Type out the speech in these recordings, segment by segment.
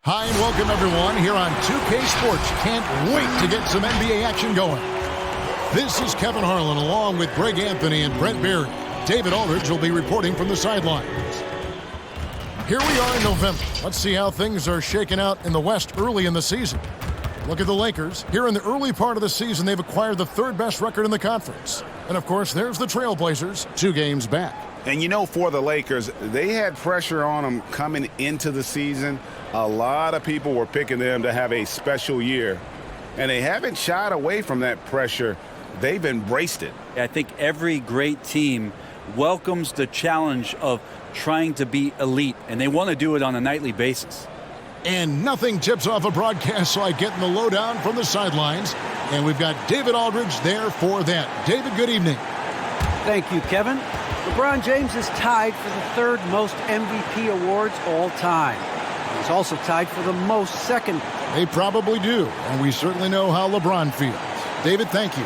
Hi and welcome everyone here on 2K Sports. Can't wait to get some NBA action going. This is Kevin Harlan along with Greg Anthony and Brent Barry. David Aldridge will be reporting from the sidelines. Here we are in November. Let's see how things are shaking out in the West early in the season. Look at the Lakers. Here in the early part of the season, they've acquired the third best record in the conference. And of course, there's the Trailblazers, 2 games back. And you know, for the Lakers, they had pressure on them coming into the season. A lot of people were picking them to have a special year. And they haven't shied away from that pressure. They've embraced it. I think every great team welcomes the challenge of trying to be elite, and they want to do it on a nightly basis. And nothing tips off a broadcast like getting the lowdown from the sidelines. And we've got David Aldridge there for that. David, good evening. Thank you, Kevin. LeBron James is tied for the third most MVP awards all time. He's also tied for the most second. They probably do, and we certainly know how LeBron feels. David, thank you.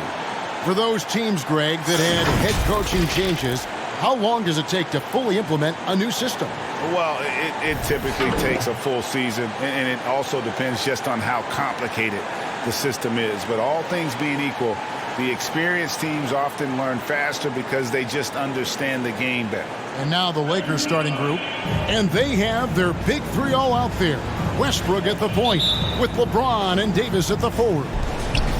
For those teams, Greg, that had head coaching changes, how long does it take to fully implement a new system? Well, it typically takes a full season, and it also depends just on how complicated the system is. But all things being equal, the experienced teams often learn faster because they just understand the game better. And now the Lakers starting group, and they have their big three all out there. Westbrook at the point, with LeBron and Davis at the forward.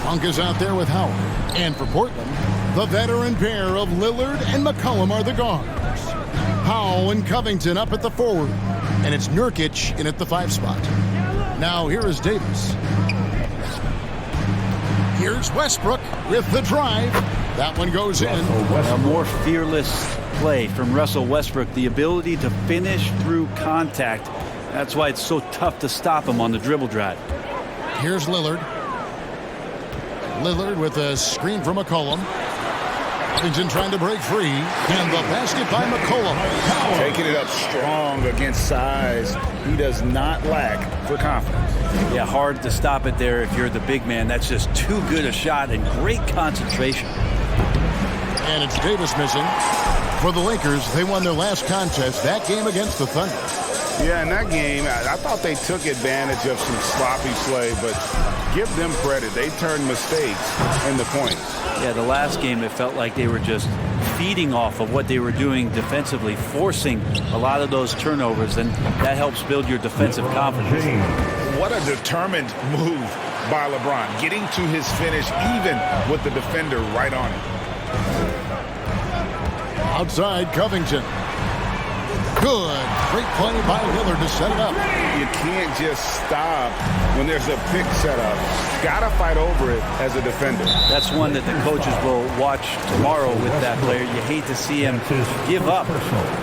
Monk is out there with Howard. And for Portland, the veteran pair of Lillard and McCollum are the guards. Powell and Covington up at the forward. And it's Nurkic in at the 5 spot. Now here is Davis. Here's Westbrook with the drive. That one goes in. A more fearless play from Russell Westbrook. The ability to finish through contact. That's why it's so tough to stop him on the dribble drive. Here's Lillard. Lillard with a screen from McCollum. Covington trying to break free. And the basket by McCollum. Taking it up strong against size. He does not lack for confidence. Yeah, hard to stop it there if you're the big man. That's just too good a shot and great concentration. And it's Davis missing. For the Lakers, they won their last contest, that game against the Thunder. Yeah, in that game, I thought they took advantage of some sloppy play, but give them credit. They turned mistakes into points. Yeah, the last game, it felt like they were just feeding off of what they were doing defensively, forcing a lot of those turnovers, and that helps build your defensive confidence. What a determined move by LeBron, getting to his finish even with the defender right on him. Outside, Covington. Good. Great play by Lillard to set it up. You can't just stop when there's a pick set up. Got to fight over it as a defender. That's one that the coaches will watch tomorrow with that player. You hate to see him give up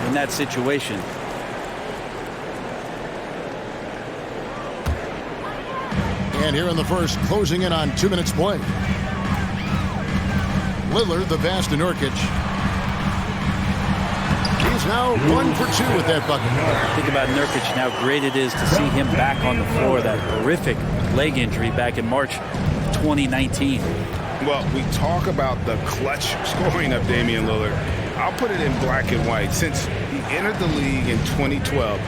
in that situation. And here in the first, closing in on 2 minutes play. Lillard, the pass to Nurkic. He's now 1 for 2 with that bucket. Think about Nurkic and how great it is to see him back on the floor. That horrific leg injury back in March 2019. Well, we talk about the clutch scoring of Damian Lillard. I'll put it in black and white. Since he entered the league in 2012,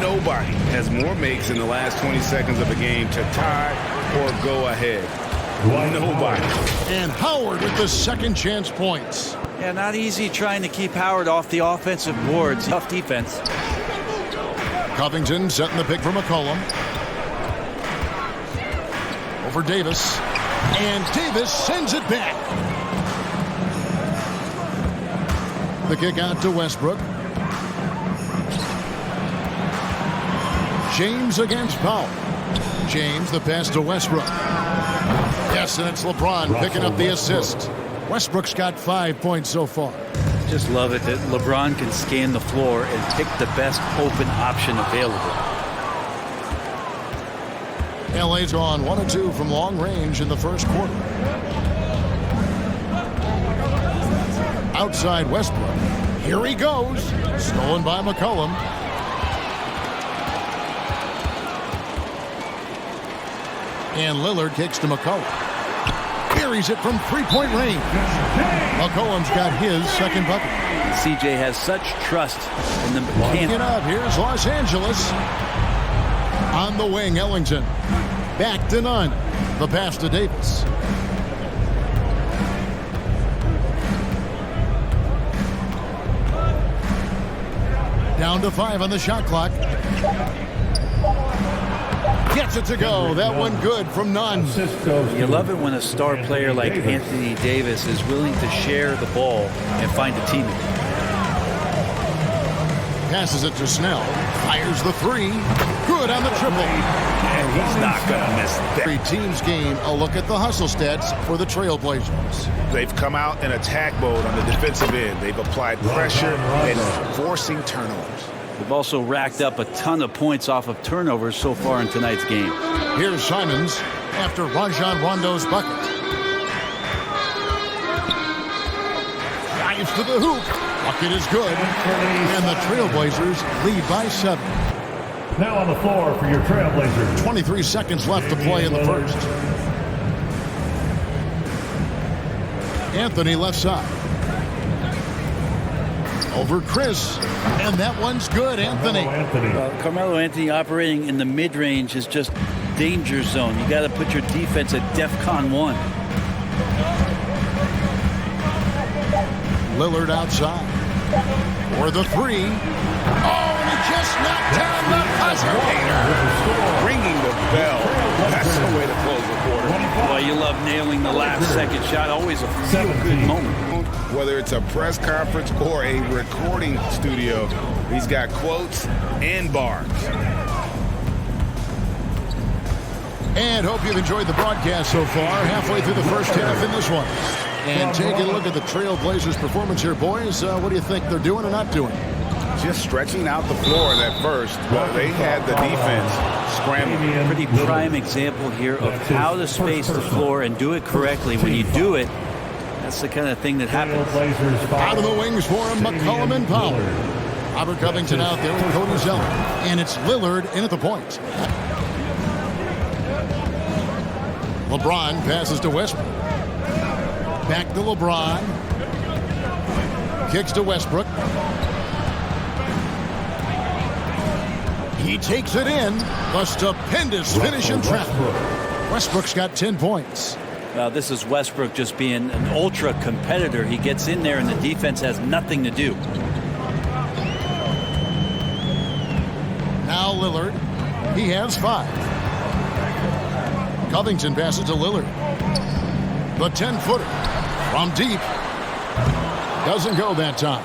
nobody has more makes in the last 20 seconds of a game to tie or go ahead. Nobody. And Howard with the second chance points. Yeah, not easy trying to keep Howard off the offensive boards. Tough defense. Covington setting the pick for McCollum. Over Davis. And Davis sends it back. The kick out to Westbrook. James against Powell. James, the pass to Westbrook. Yes, and it's LeBron picking up the assist. Westbrook's got 5 points so far. Just love it that LeBron can scan the floor and pick the best open option available. LA's on 1 of 2 from long range in the first quarter. Outside Westbrook. Here he goes. Stolen by McCollum. And Lillard kicks to McCollum. Carries it from three-point range. McCollum's got his second bucket. CJ has such trust in the mechanics. It up. Here's Los Angeles. On the wing, Ellington. Back to Nunn. The pass to Davis. Down to 5 on the shot clock. Gets it to go. That one good from Nunn. You love it when a star player like Anthony Davis is willing to share the ball and find a teammate. Passes it to Snell. Fires the 3. Good on the triple. And he's not going to miss that. Every team's game, a look at the hustle stats for the Trailblazers. They've come out in attack mode on the defensive end. They've applied pressure and forcing turnovers. They've also racked up a ton of points off of turnovers so far in tonight's game. Here's Simons after Rajon Rondo's bucket. Drives to the hoop. Bucket is good. And the Trailblazers lead by 7. Now on the floor for your Trailblazers. 23 seconds left to play in the first. Anthony left side. Over Chris. And that one's good, Anthony. Carmelo Anthony operating in the mid-range is just danger zone. You got to put your defense at DEFCON 1. Lillard outside. For the 3. Oh, and he just knocked down the buzzer beater. Ringing the bell. That's the way to close the quarter. Well, you love nailing the last second shot. Always a feel-good moment. Whether it's a press conference or a recording studio, he's got quotes and bars. And hope you've enjoyed the broadcast so far. Halfway through the first half in this one. And taking a look at the Trailblazers' performance here, boys. What do you think they're doing or not doing? Just stretching out the floor in that first. They had the defense scrambling. Pretty prime example here of how to space the floor and do it corrillard. When you do it, that's the kind of thing that happens. Out of the wings for him, McCollum and Powell. Robert Covington out there with Cody Zeller. And it's Lillard in at the point. LeBron passes to Westbrook. Back to LeBron. Kicks to Westbrook. He takes it in. A stupendous finish in traffic. Westbrook's got 10 points. This is Westbrook just being an ultra competitor. He gets in there and the defense has nothing to do. Now Lillard. He has 5. Covington passes to Lillard. The 10-footer from deep. Doesn't go that time.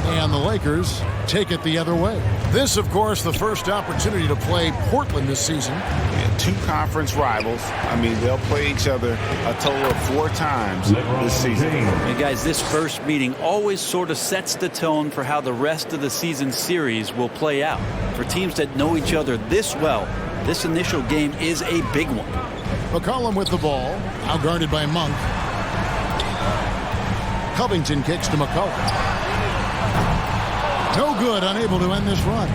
And the Lakers take it the other way. This, of course, the first opportunity to play Portland this season. And 2 conference rivals. I mean, they'll play each other a total of 4 times this season. And guys, this first meeting always sort of sets the tone for how the rest of the season series will play out. For teams that know each other this well, this initial game is a big one. McCollum with the ball, now guarded by Monk. Covington kicks to McCollum. No good, unable to end this run.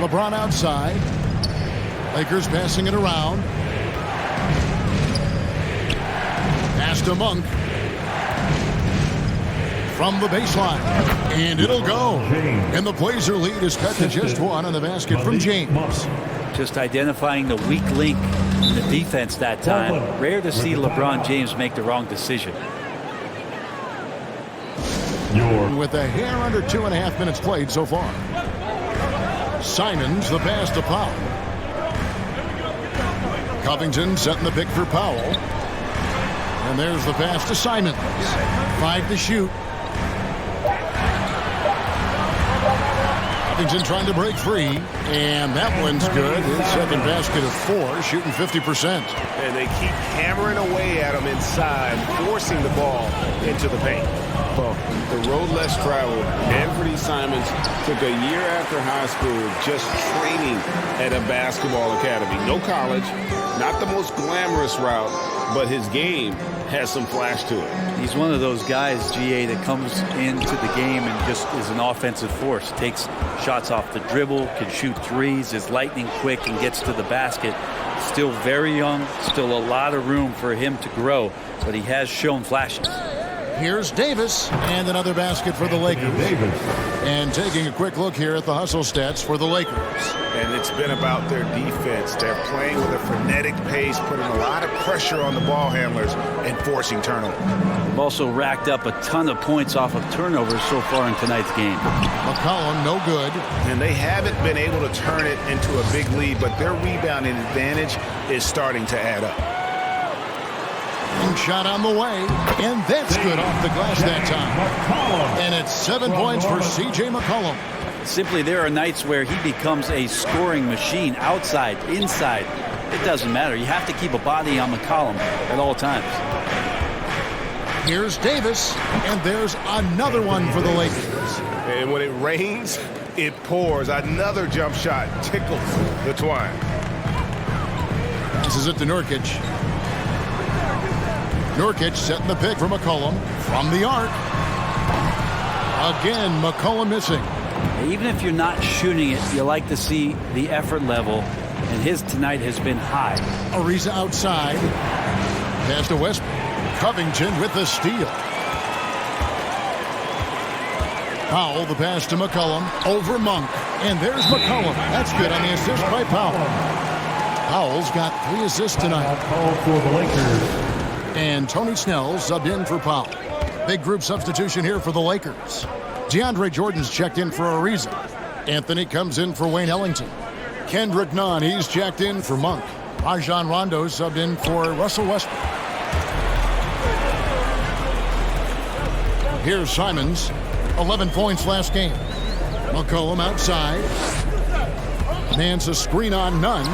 LeBron outside. Lakers passing it around. Pass to Monk. From the baseline. And it'll go. And the Blazer lead is cut to just 1 on the basket from James. Just identifying the weak link in the defense that time. Rare to see LeBron James make the wrong decision. With a hair under 2.5 minutes played so far. Simons, the pass to Powell. Covington setting the pick for Powell. And there's the pass to Simons. 5 to shoot. Covington trying to break free. And that one's good. His second basket of 4, shooting 50%. And they keep hammering away at him inside, forcing the ball into the paint. Well, the road less traveled. Anthony Simons took a year after high school just training at a basketball academy. No college, not the most glamorous route, but his game has some flash to it. He's one of those guys, GA, that comes into the game and just is an offensive force. Takes shots off the dribble, can shoot threes, is lightning quick, and gets to the basket. Still very young, still a lot of room for him to grow, but he has shown flashes. Here's Davis, and another basket for the Lakers. And taking a quick look here at the hustle stats for the Lakers. And it's been about their defense. They're playing with a frenetic pace, putting a lot of pressure on the ball handlers and forcing turnovers. They've also racked up a ton of points off of turnovers so far in tonight's game. McCollum, no good. And they haven't been able to turn it into a big lead, but their rebounding advantage is starting to add up. Shot on the way, and that's good off the glass that time. And it's 7 points for C.J. McCollum. Simply, there are nights where he becomes a scoring machine, outside, inside. It doesn't matter. You have to keep a body on McCollum at all times. Here's Davis, and there's another one for the Lakers. And when it rains, it pours. Another jump shot tickles the twine. This is it to Nurkic. Nurkic setting the pick for McCollum from the arc. Again, McCollum missing. Even if you're not shooting it, you like to see the effort level, and his tonight has been high. Ariza outside. Pass to Westbrook. Covington with the steal. Powell, the pass to McCollum. Over Monk. And there's McCollum. That's good on the assist by Powell. Powell's got 3 assists tonight. Powell for the Lakers. And Tony Snell subbed in for Powell. Big group substitution here for the Lakers. DeAndre Jordan's checked in for Ariza. Anthony comes in for Wayne Ellington. Kendrick Nunn, he's checked in for Monk. Rajon Rondo subbed in for Russell Westbrook. Here's Simons. 11 points last game. McCollum outside. Man's a screen on Nunn.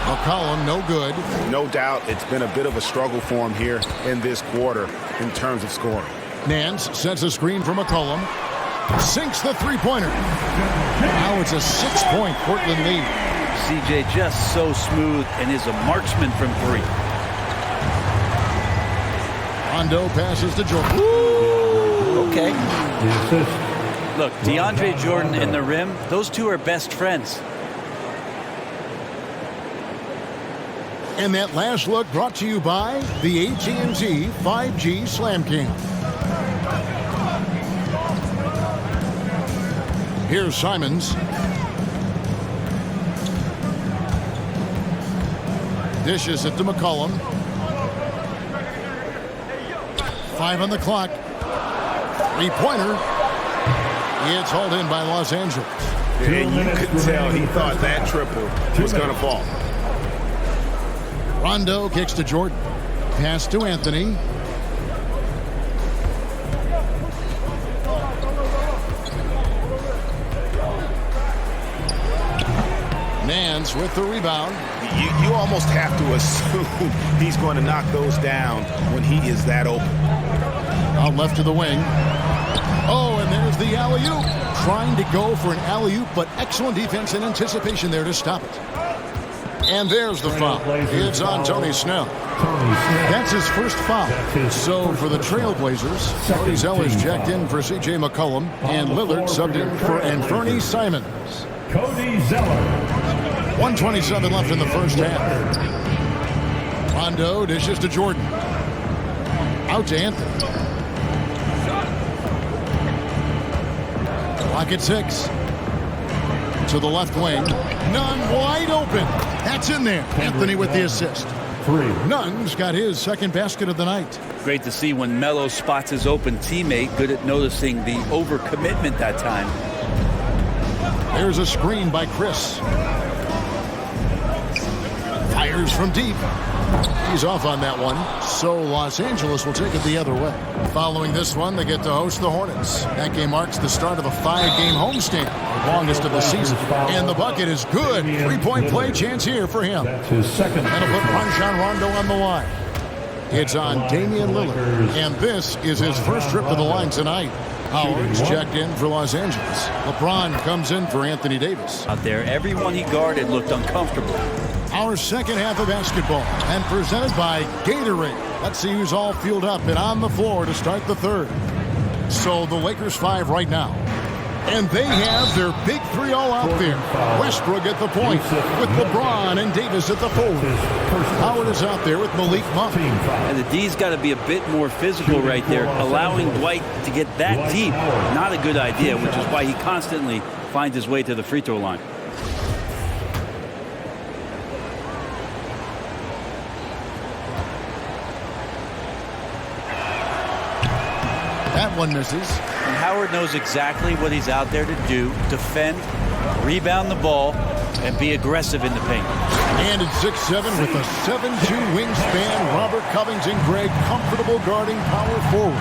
McCollum, no good. No doubt it's been a bit of a struggle for him here in this quarter in terms of scoring. Nance sets a screen for McCollum. Sinks the three-pointer. Now it's a 6-point Portland lead. CJ just so smooth and is a marksman from 3. Rondo passes to Jordan. Okay. Look, DeAndre Jordan and the rim, those two are best friends. And that last look brought to you by the AT&T 5G Slam Cam. Here's Simons. Dishes it to McCollum. 5 on the clock. Three-pointer. It's hauled in by Los Angeles. And you could tell he thought that triple was going to fall. Rondo kicks to Jordan. Pass to Anthony. Nance with the rebound. You almost have to assume he's going to knock those down when he is that open. Out left to the wing. Oh, and there's the alley-oop. Trying to go for an alley-oop, but excellent defense and anticipation there to stop it. And there's the foul. It's on Tony Snell. That's his first foul. So for the Trailblazers, Tony Zeller's checked in for C.J. McCollum, and Lillard subbed in for Anthony Simons. Cody Zeller. 1:27 left in the first half. Rondo dishes to Jordan. Out to Anthony. Clock at 6. To the left wing. Nunn wide open. That's in there. Anthony with the assist. 3. Nunn's got his second basket of the night. Great to see when Melo spots his open teammate. Good at noticing the overcommitment that time. There's a screen by Chris. Fires from deep. He's off on that one. So Los Angeles will take it the other way. Following this one, they get to host the Hornets. That game marks the start of a 5-game homestand, the longest of the season. And the bucket is good. 3-point play chance here for him. That's his second. That'll put Rajon Rondo on the line. It's on Damian Lillard. And this is his first trip to the line tonight. Howard's checked in for Los Angeles. LeBron comes in for Anthony Davis. Out there, everyone he guarded looked uncomfortable. Our second half of basketball, and presented by Gatorade. Let's see who's all fueled up and on the floor to start the third. So the Lakers 5 right now. And they have their big three all out there. Westbrook at the point with LeBron and Davis at the forward. Howard is out there with Malik Monk. And the D's got to be a bit more physical right there. Allowing Dwight to get that deep, not a good idea, which is why he constantly finds his way to the free throw line. That one misses. And Howard knows exactly what he's out there to do: defend, rebound the ball, and be aggressive in the paint. And at 6'7" with a 7'2" wingspan, Robert Covington, Greg, comfortable guarding power forwards.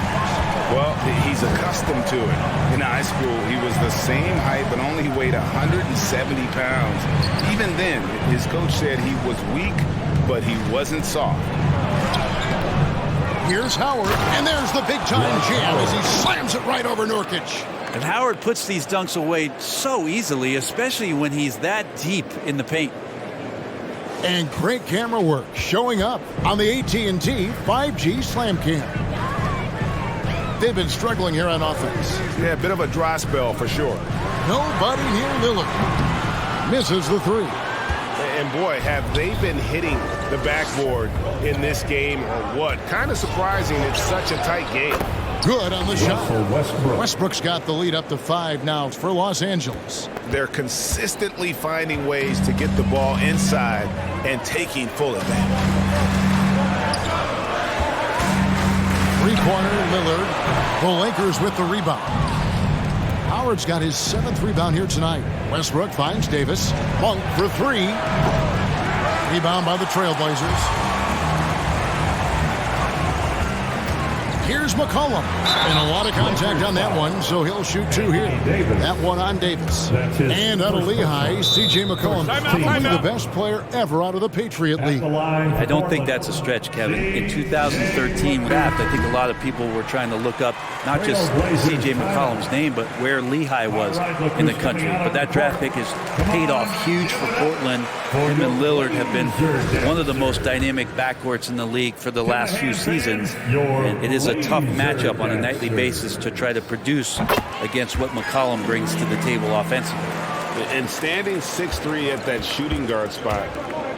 Well, he's accustomed to it. In high school, he was the same height, but only weighed 170 pounds. Even then, his coach said he was weak, but he wasn't soft. Here's Howard, and there's the big-time jam as he slams it right over Nurkic. And Howard puts these dunks away so easily, especially when he's that deep in the paint. And great camera work showing up on the AT&T 5G Slam Cam. They've been struggling here on offense. Yeah, a bit of a dry spell for sure. Nobody near Lillard. Misses the three. And boy, have they been hitting the backboard in this game or what? Kind of surprising it's such a tight game. Good on the shot. Westbrook. Westbrook's got the lead up to 5 now for Los Angeles. They're consistently finding ways to get the ball inside and taking full advantage. Three-pointer, Lillard. The Lakers with the rebound. Howard's got his 7th rebound here tonight. Westbrook finds Davis. Monk for 3. Rebound by the Trailblazers. Here's McCollum. And a lot of contact on that one, so he'll shoot 2 here. That one on Davis. And out of Lehigh, C.J. McCollum, probably the best player ever out of the Patriot League. I don't think that's a stretch, Kevin. In 2013 draft, I think a lot of people were trying to look up not just C.J. McCollum's name, but where Lehigh was in the country. But that draft pick has paid off huge for Portland. Him and Lillard have been one of the most dynamic backcourts in the league for the last few seasons. And it is a tough matchup on a nightly basis to try to produce against what McCollum brings to the table offensively. And standing 6'3" at that shooting guard spot,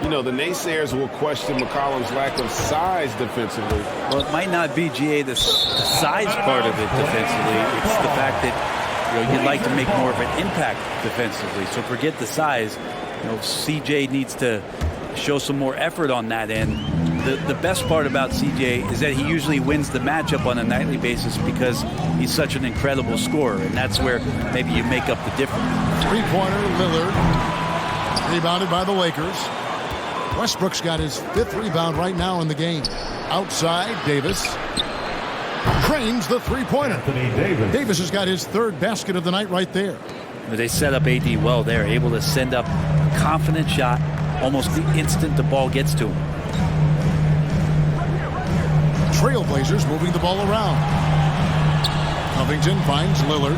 you know, the naysayers will question McCollum's lack of size defensively. Well, it might not be, the size part of it defensively. It's the fact that, you'd like to make more of an impact defensively. So forget the size. CJ needs to show some more effort on that end. The best part about CJ is that he usually wins the matchup on a nightly basis because he's such an incredible scorer, and that's where maybe you make up the difference. Three-pointer, Lillard. Rebounded by the Lakers. Westbrook's got his 5th rebound right now in the game. Outside, Davis. Cranes the three-pointer. Davis has got his 3rd basket of the night right there. They set up AD well there, able to send up a confident shot almost the instant the ball gets to him. Trailblazers moving the ball around. Covington finds Lillard.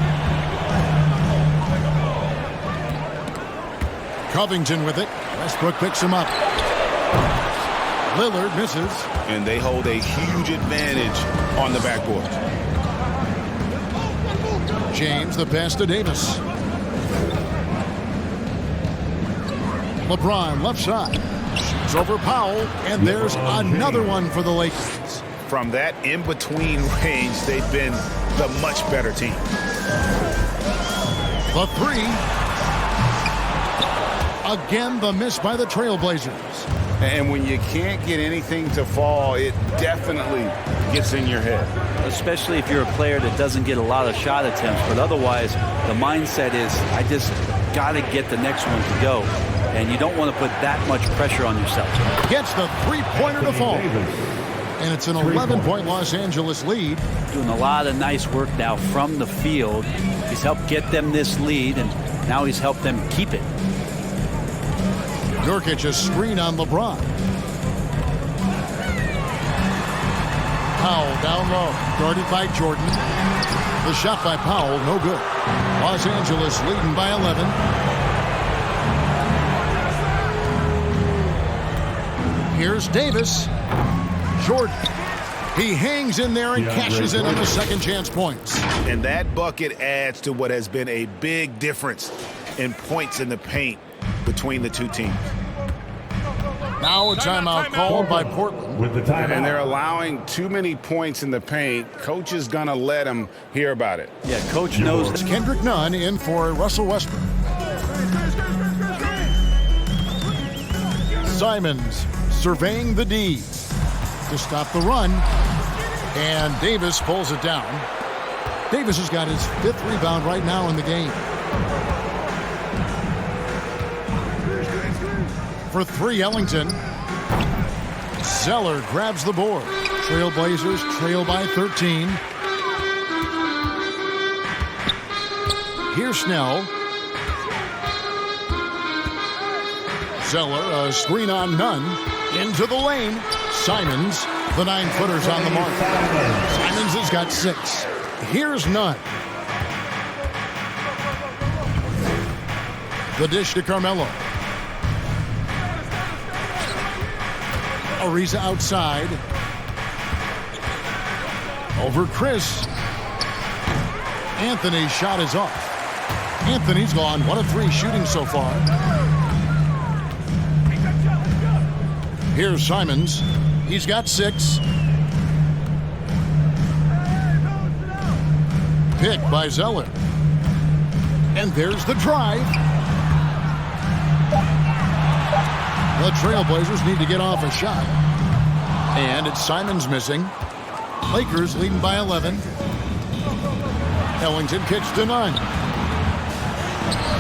Covington with it. Westbrook picks him up. Lillard misses. And they hold a huge advantage on the backboard. James the pass to Davis. LeBron left side. Shoots over Powell. And there's another one for the Lakers. From that in-between range, they've been the much better team. The 3. Again, the miss by the Trailblazers. And when you can't get anything to fall, it definitely gets in your head. Especially if you're a player that doesn't get a lot of shot attempts. But otherwise, the mindset is, I just got to get the next one to go. And you don't want to put that much pressure on yourself. Gets the three-pointer to fall. And it's an 11-point Los Angeles lead. Doing a lot of nice work now from the field. He's helped get them this lead, and now he's helped them keep it. Nurkic a screen on LeBron. Powell down low, guarded by Jordan. The shot by Powell, no good. Los Angeles leading by 11. Here's Davis. Jordan. He hangs in there and cashes in on the second chance points. And that bucket adds to what has been a big difference in points in the paint between the two teams. Now a timeout called by Portland. With the timeout. And they're allowing too many points in the paint. Coach is going to let them hear about it. Yeah, coach knows. It's Kendrick Nunn in for Russell Westbrook. Simons surveying the D to stop the run. And Davis pulls it down. Davis has got his 5th rebound right now in the game. For 3, Ellington. Zeller grabs the board. Trailblazers trail by 13. Here's Snell. Zeller, a screen on Nunn. Into the lane. Simons, the 9-footer's on the mark. Simons has got 6. Here's Nunn. The dish to Carmelo. Ariza outside. Over Chris. Anthony's shot is off. Anthony's gone 1 of 3 shooting so far. Here's Simons. He's got 6. Picked by Zeller. And there's the drive. The Trailblazers need to get off a shot. And it's Simons missing. Lakers leading by 11. Ellington kicks to Nunn.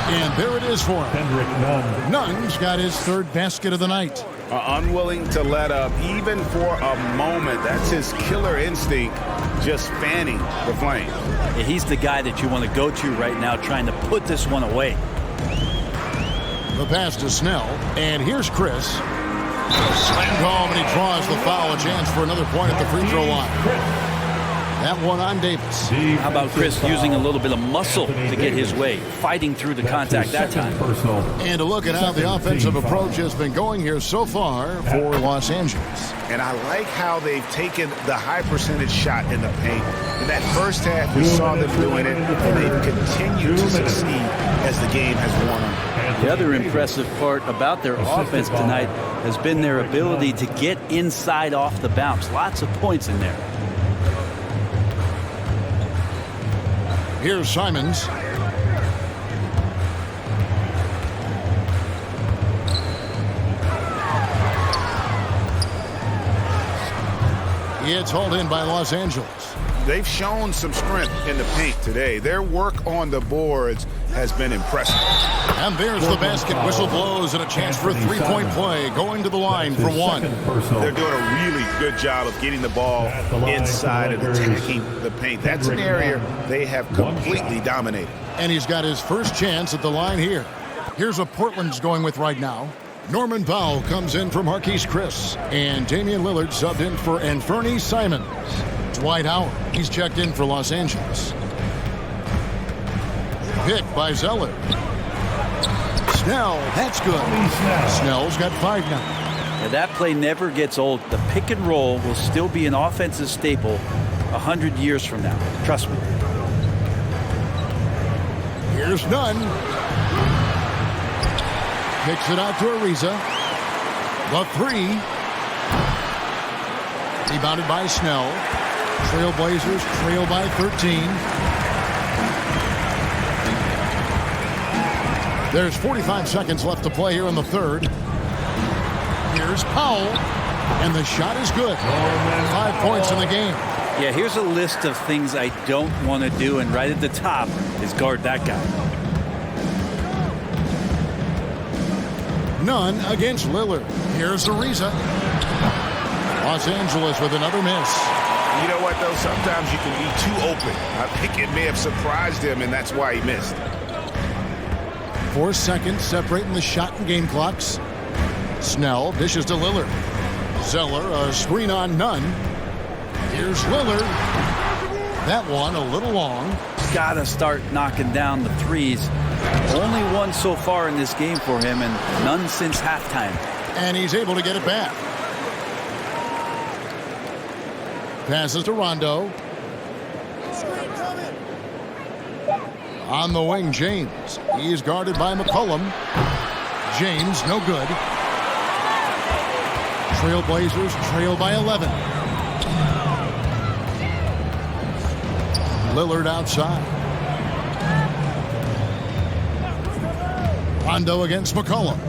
And there it is for him. Kendrick Nunn. Nunn's got his 3rd basket of the night. Unwilling to let up even for a moment. That's his killer instinct, just fanning the flame. Yeah, he's the guy that you want to go to right now, trying to put this one away. The pass to Snell, and here's Chris. Slammed home, and he draws the foul. A chance for another point at the free throw line. That one on Davis. How about Chris using a little bit of muscle to get his way, fighting through the contact that time. And a look at how the offensive approach has been going here so far for Los Angeles. And I like how they've taken the high percentage shot in the paint. In that first half, we saw them doing it, and they've continued to succeed as the game has worn on. The other impressive part about their offense tonight has been their ability to get inside off the bounce. Lots of points in there. Here's Simons. It's hauled in by Los Angeles. They've shown some strength in the paint today. Their work on the boards has been impressive. And there's the basket. Whistle blows and a chance for a 3-point play. Going to the line for 1. They're doing a really good job of getting the ball inside and attacking the paint. That's an area they have completely dominated. And he's got his first chance at the line here. Here's what Portland's going with right now. Norman Powell comes in for Marquise Chris. And Damian Lillard subbed in for Anthony Simons. Dwight Howard, he's checked in for Los Angeles. Picked by Zeller. Snell, that's good. Snell's got 5 now. Now that play never gets old. The pick and roll will still be an offensive staple 100 years from now. Trust me. Here's Nunn. Kicks it out to Ariza. The 3. Rebounded by Snell. Trailblazers trail by 13. There's 45 seconds left to play here in the 3rd. Here's Powell, and the shot is good. 5 points in the game. Yeah, here's a list of things I don't want to do, and right at the top is guard that guy. Nunn against Lillard. Here's Ariza. Los Angeles with another miss. You know what, though? Sometimes you can be too open. I think it may have surprised him, and that's why he missed. 4 seconds separating the shot and game clocks. Snell dishes to Lillard. Zeller, a screen on Nunn. Here's Lillard. That one a little long. Got to start knocking down the threes. Only one so far in this game for him, and none since halftime. And he's able to get it back. Passes to Rondo. On the wing, James. He is guarded by McCollum. James, no good. Trailblazers trail by 11. Lillard outside. Rondo against McCollum.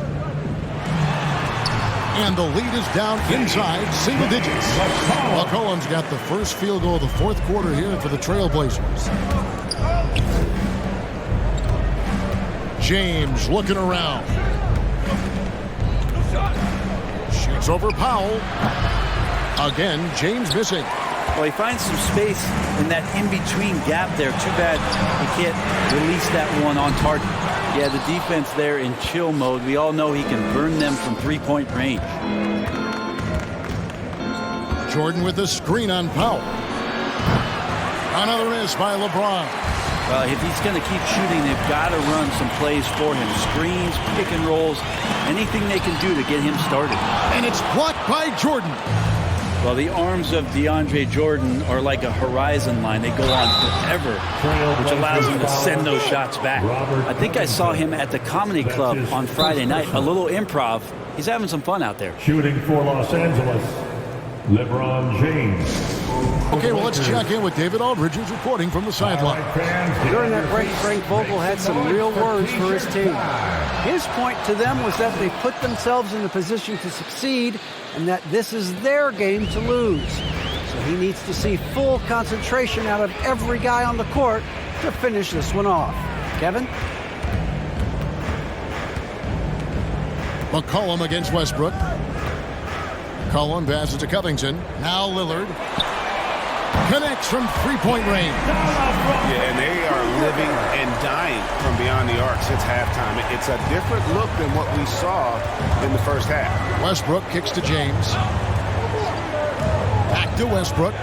And the lead is down inside single digits. McCollum's got the first field goal of the fourth quarter here for the Trailblazers. James looking around. Shoots over Powell. Again, James missing. Well, he finds some space in that in-between gap there. Too bad he can't release that one on target. Yeah, the defense there in chill mode. We all know he can burn them from three-point range. Jordan with the screen on Powell. Another miss by LeBron. Well, if he's going to keep shooting, they've got to run some plays for him. Screens, pick and rolls, anything they can do to get him started. And it's blocked by Jordan. Well, the arms of DeAndre Jordan are like a horizon line. They go on forever, which allows him to send those shots back. I think I saw him at the Comedy Club on Friday night. A little improv. He's having some fun out there. Shooting for Los Angeles, LeBron James. Okay, well, let's check in with David Aldridge, who's reporting from the sideline. During that break, Frank Vogel had some real words for his team. His point to them was that they put themselves in a position to succeed and that this is their game to lose. So he needs to see full concentration out of every guy on the court to finish this one off. Kevin? McCollum against Westbrook. McCollum passes to Covington. Now Lillard. Connects from three-point range. Yeah, and they are living and dying from beyond the arc since halftime. It's a different look than what we saw in the first half. Westbrook kicks to James. Back to Westbrook.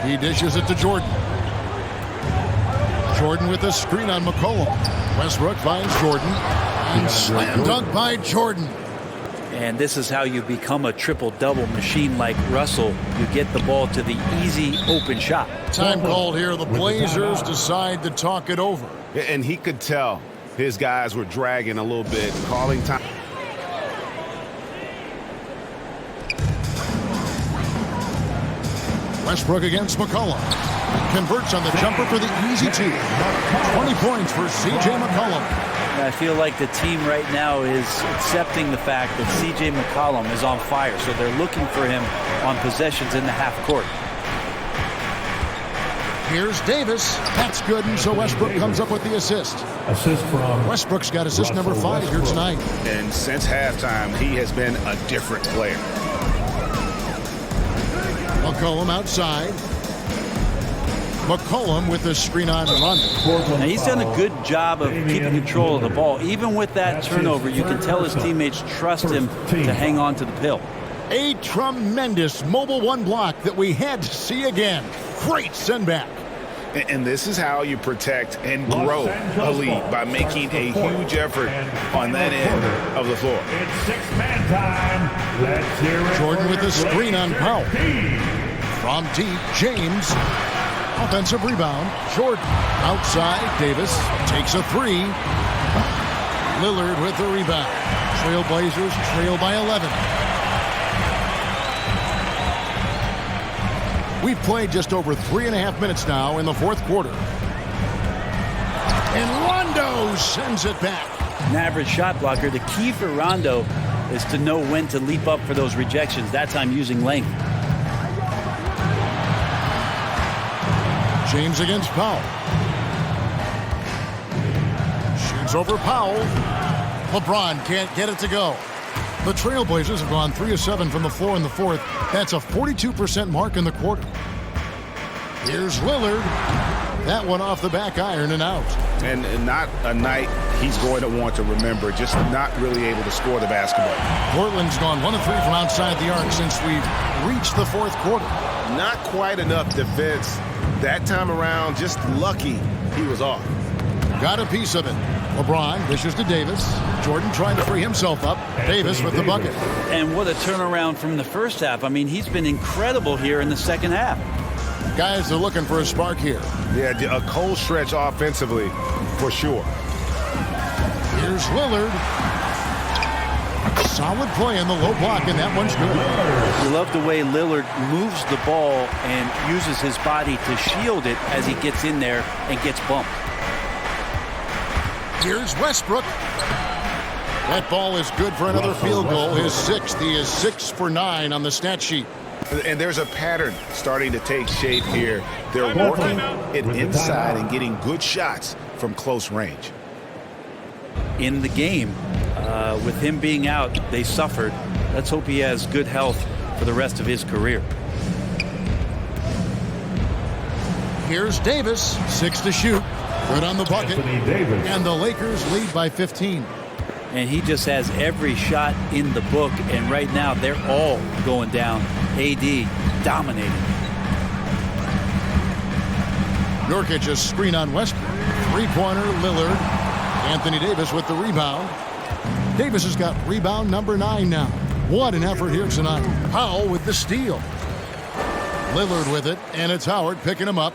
He dishes it to Jordan. Jordan with a screen on McCollum. Westbrook finds Jordan. And slam dunk by Jordan. And this is how you become a triple-double machine like Russell. You get the ball to the easy open shot. Time called here. The Blazers decide to talk it over. And he could tell his guys were dragging a little bit, calling time. Westbrook against McCollum. Converts on the jumper for the easy two. 20 points for C.J. McCollum. I feel like the team right now is accepting the fact that C.J. McCollum is on fire, so they're looking for him on possessions in the half court. Here's Davis. That's good, and so Westbrook comes up with the assist. Assist from Westbrook's got assist number 5 here tonight. And since halftime, he has been a different player. McCollum outside. McCollum with the screen on Rondo. Now he's done a good job of keeping control of the ball. Even with that turnover, you can tell his teammates trust him to hang on to the pill. A tremendous mobile one block that we had to see again. Great send back. And this is how you protect and grow a lead, by making a huge effort on that end of the floor. It's six-man time. Let's hear it. Jordan with the screen on Powell. From deep, James. Offensive rebound. Jordan outside. Davis takes a three. Lillard with the rebound. Trailblazers trail by 11. We've played just over 3.5 minutes now in the fourth quarter. And Rondo sends it back. An average shot blocker. The key for Rondo is to know when to leap up for those rejections. That time using length. James against Powell. Shoots over Powell. LeBron can't get it to go. The Trailblazers have gone 3 of 7 from the floor in the fourth. That's a 42% mark in the quarter. Here's Lillard. That one off the back iron and out. And not a night he's going to want to remember, just not really able to score the basketball. Portland's gone 1 of 3 from outside the arc since we've reached the fourth quarter. Not quite enough defense that time around. Just lucky he was off. Got a piece of it. LeBron dishes to Davis. Jordan trying to free himself up. Davis with the bucket. And what a turnaround from the first half. I mean, he's been incredible here in the second half. Guys are looking for a spark here. Yeah, a cold stretch offensively, for sure. Here's Lillard. Solid play in the low block, and that one's good. You love the way Lillard moves the ball and uses his body to shield it as he gets in there and gets bumped. Here's Westbrook. That ball is good for another field goal. His sixth. He is 6 for 9 on the stat sheet. And there's a pattern starting to take shape here. They're working it inside and getting good shots from close range. In the game, with him being out, they suffered. Let's hope he has good health for the rest of his career. Here's Davis, 6 to shoot. Good on the bucket. And the Lakers lead by 15. And he just has every shot in the book, and right now they're all going down. AD dominating. Nurkic a screen on Westbrook. Three-pointer, Lillard. Anthony Davis with the rebound. Davis has got rebound number 9 now. What an effort here tonight. Powell with the steal. Lillard with it, and it's Howard picking him up.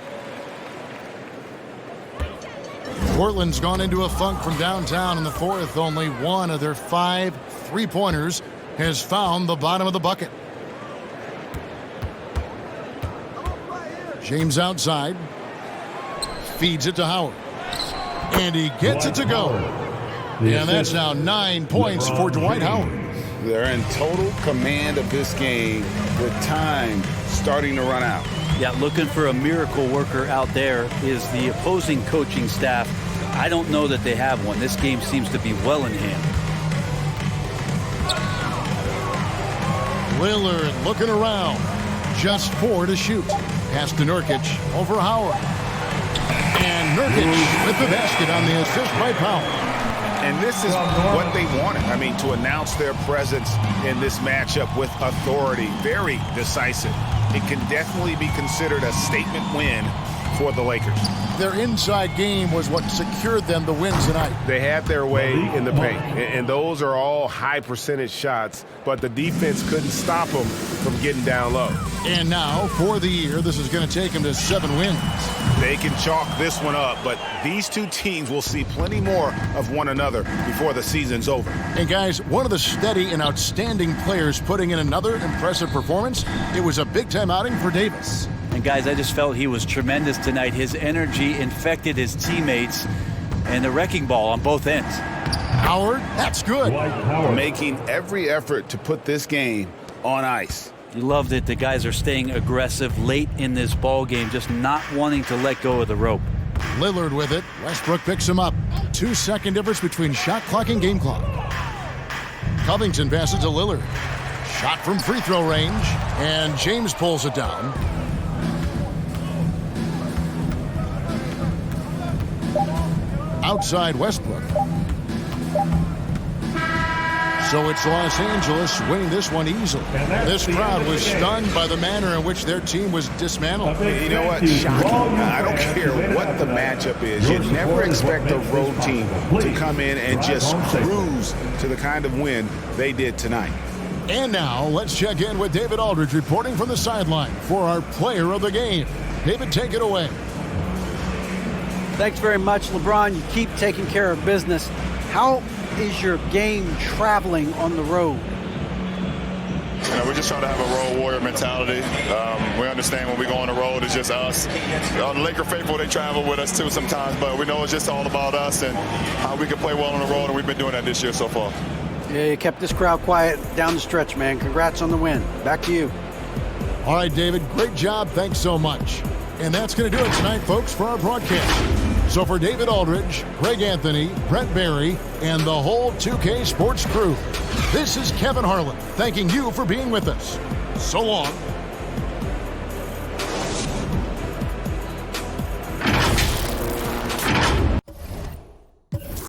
Portland's gone into a funk from downtown in the fourth. Only one of their 5 three-pointers has found the bottom of the bucket. James outside. Feeds it to Howard. And he gets it to go. And that's now 9 points for Dwight Howard. They're in total command of this game with time starting to run out. Yeah, looking for a miracle worker out there is the opposing coaching staff. I don't know that they have one. This game seems to be well in hand. Lillard looking around. Just 4 to shoot. Pass to Nurkic over Howard. And Nurkic with the basket on the assist by Powell. And this is what they wanted. I mean, to announce their presence in this matchup with authority. Very decisive. It can definitely be considered a statement win for the Lakers. Their inside game was what secured them the win tonight. They had their way in the paint, and those are all high percentage shots, but the defense couldn't stop them from getting down low. And now, for the year, this is going to take them to 7 wins. They can chalk this one up, but these two teams will see plenty more of one another before the season's over. And guys, one of the steady and outstanding players putting in another impressive performance, it was a big-time outing for Davis. And guys, I just felt he was tremendous tonight. His energy infected his teammates, and the wrecking ball on both ends. Howard, that's good. Making every effort to put this game on ice. You loved it. The guys are staying aggressive late in this ball game, just not wanting to let go of the rope. Lillard with it. Westbrook picks him up. 2-second difference between shot clock and game clock. Covington passes to Lillard. Shot from free throw range, and James pulls it down. Outside Westbrook. So it's Los Angeles winning this one easily. This crowd was stunned by the manner in which their team was dismantled. You know what? Shocking. I don't care what the matchup is. You never expect a road team to come in and just cruise to the kind of win they did tonight. And now let's check in with David Aldridge reporting from the sideline for our player of the game. David, take it away. Thanks very much, LeBron. You keep taking care of business. How is your game traveling on the road? We're just trying to have a road warrior mentality. We understand when we go on the road, it's just us. The Laker faithful, they travel with us too sometimes, but we know it's just all about us and how we can play well on the road, and we've been doing that this year so far. Yeah, you kept this crowd quiet down the stretch, man. Congrats on the win. Back to you. All right, David, great job. Thanks so much. And that's going to do it tonight, folks, for our broadcast. So for David Aldridge, Greg Anthony, Brent Barry, and the whole 2K Sports crew, this is Kevin Harlan thanking you for being with us. So long.